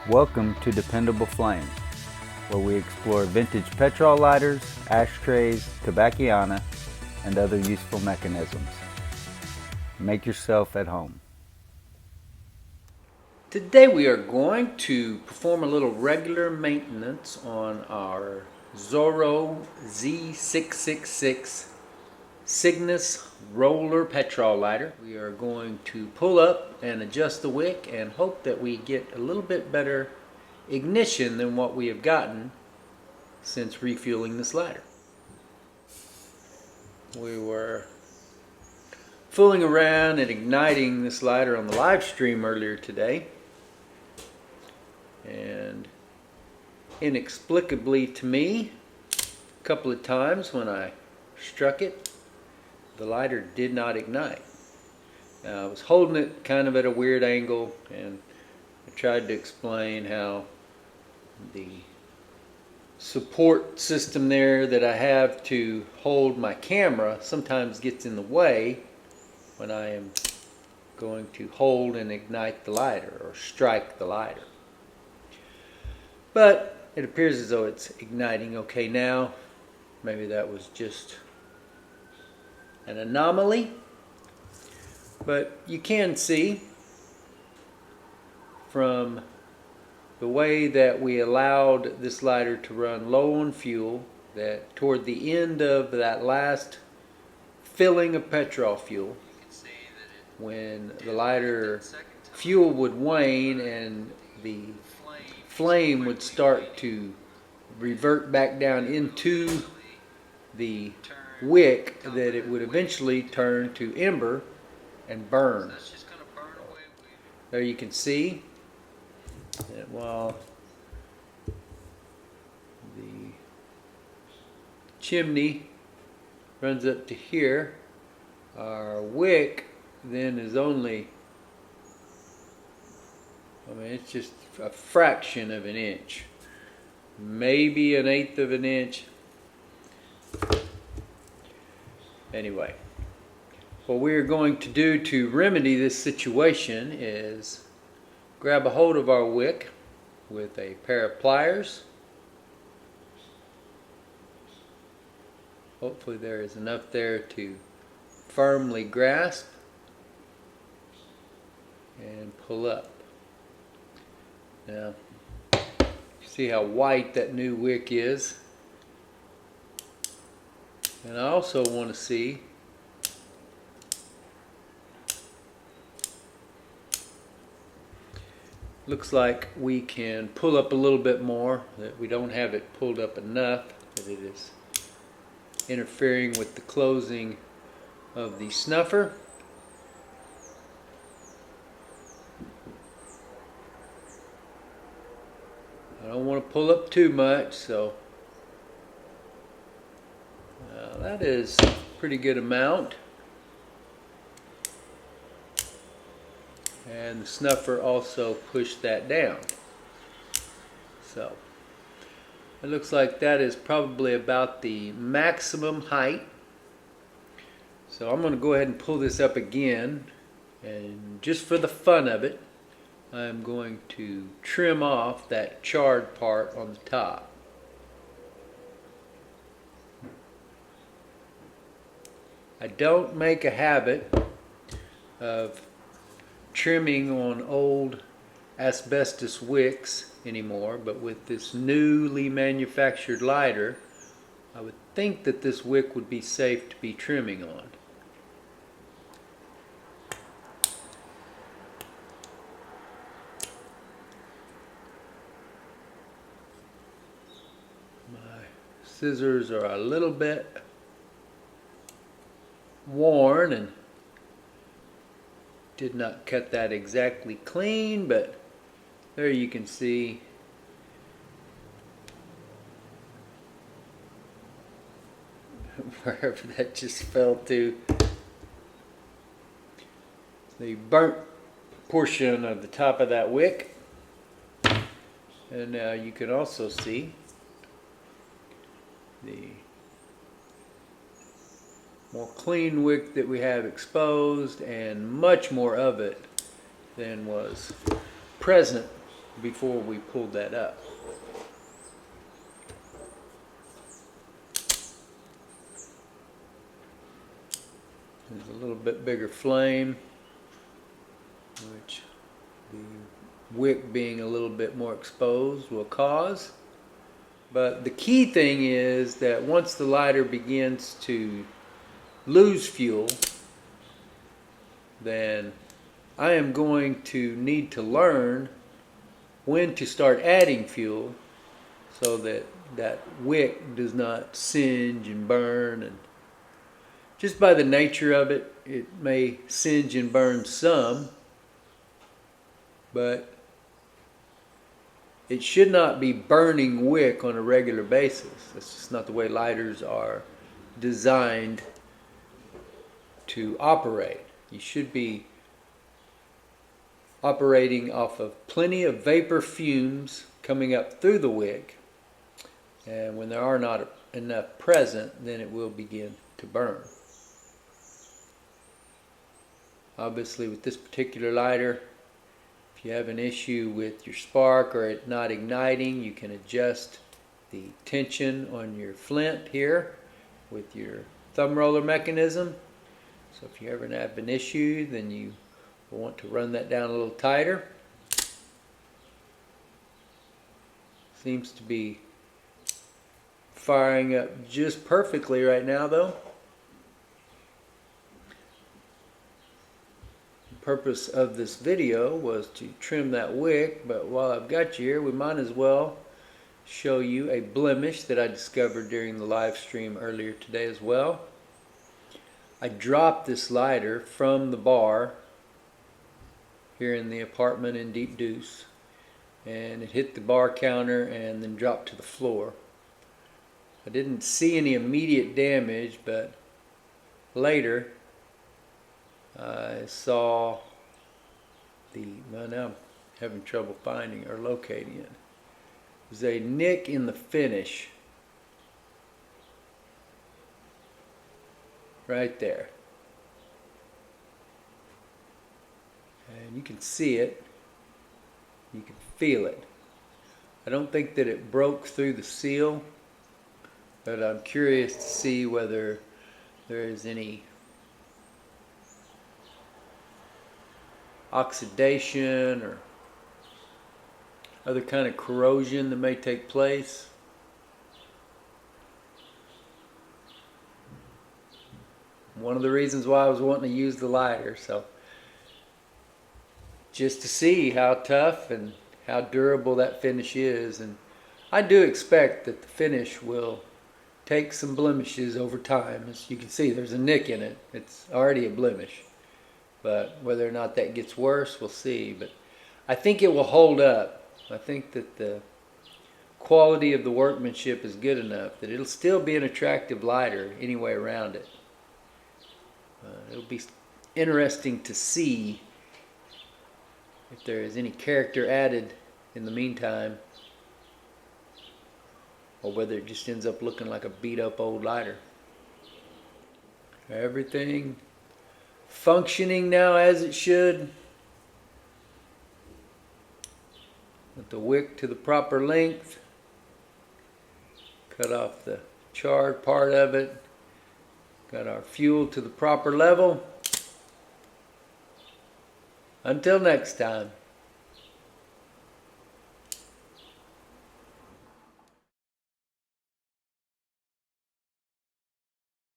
Welcome to Dependable Flame, where we explore vintage petrol lighters, ashtrays, tobacconiana, and other useful mechanisms. Make yourself at home. Today we are going to perform a little regular maintenance on our Zorro Z666 Cygnus roller petrol lighter. We are going to pull up and adjust the wick and hope that we get a little bit better ignition than what we have gotten since refueling this lighter. We were fooling around and igniting this lighter on the live stream earlier today, and inexplicably to me, a couple of times when I struck it, the lighter did not ignite. Now, I was holding it kind of at a weird angle, and I tried to explain how the support system there that I have to hold my camera sometimes gets in the way when I am going to hold and ignite the lighter or strike the lighter. But it appears as though it's igniting okay now. Maybe that was just an anomaly. But you can see from the way that we allowed this lighter to run low on fuel that toward the end of that last filling of petrol fuel, when the lighter fuel would wane and the flame would start to revert back down into the wick, that it would eventually turn to ember and burn. There you can see that while the chimney runs up to here, our wick then is only, it's just a fraction of an inch, maybe an eighth of an inch. Anyway, what we're going to do to remedy this situation is grab a hold of our wick with a pair of pliers. Hopefully there is enough there to firmly grasp and pull up. Now, you see how white that new wick is. And I also want to see looks like we can pull up a little bit more, that we don't have it pulled up enough, that it is interfering with the closing of the snuffer. I don't want to pull up too much, so that is a pretty good amount. And the snuffer also pushed that down. So it looks like that is probably about the maximum height. So I'm going to go ahead and pull this up again, and just for the fun of it, I'm going to trim off that charred part on the top. I don't make a habit of trimming on old asbestos wicks anymore, but with this newly manufactured lighter, I would think that this wick would be safe to be trimming on. My scissors are a little bit worn and did not cut that exactly clean, but there you can see wherever that just fell to, the burnt portion of the top of that wick. And now you can also see the more clean wick that we have exposed, and much more of it than was present before we pulled that up. There's a little bit bigger flame, which the wick being a little bit more exposed will cause. But the key thing is that once the lighter begins to lose fuel, then I am going to need to learn when to start adding fuel so that that wick does not singe and burn. And just by the nature of it, it may singe and burn some, but it should not be burning wick on a regular basis. That's just not the way lighters are designed to operate. You should be operating off of plenty of vapor fumes coming up through the wick, and when there are not enough present, then it will begin to burn. Obviously, with this particular lighter, if you have an issue with your spark or it not igniting, you can adjust the tension on your flint here with your thumb roller mechanism. So if you ever have an issue, then you will want to run that down a little tighter. Seems to be firing up just perfectly right now, though. Purpose of this video was to trim that wick, but while I've got you here, we might as well show you a blemish that I discovered during the live stream earlier today as well. I dropped this lighter from the bar here in the apartment in Deep Deuce, and it hit the bar counter and then dropped to the floor. I didn't see any immediate damage, but later I saw well, now I'm having trouble finding or locating it. There's a nick in the finish right there. And you can see it. You can feel it. I don't think that it broke through the seal, but I'm curious to see whether there is any oxidation or other kind of corrosion that may take place. One of the reasons why I was wanting to use the lighter, so just to see how tough and how durable that finish is. And I do expect that the finish will take some blemishes over time. As you can see, there's a nick in it. It's already a blemish. But whether or not that gets worse, we'll see. But I think it will hold up. I think that the quality of the workmanship is good enough that it'll still be an attractive lighter any way around it. It'll be interesting to see if there is any character added in the meantime, or whether it just ends up looking like a beat up old lighter. Everything functioning now as it should, with the wick to the proper length. Cut off the charred part of it. Got our fuel to the proper level. Until next time.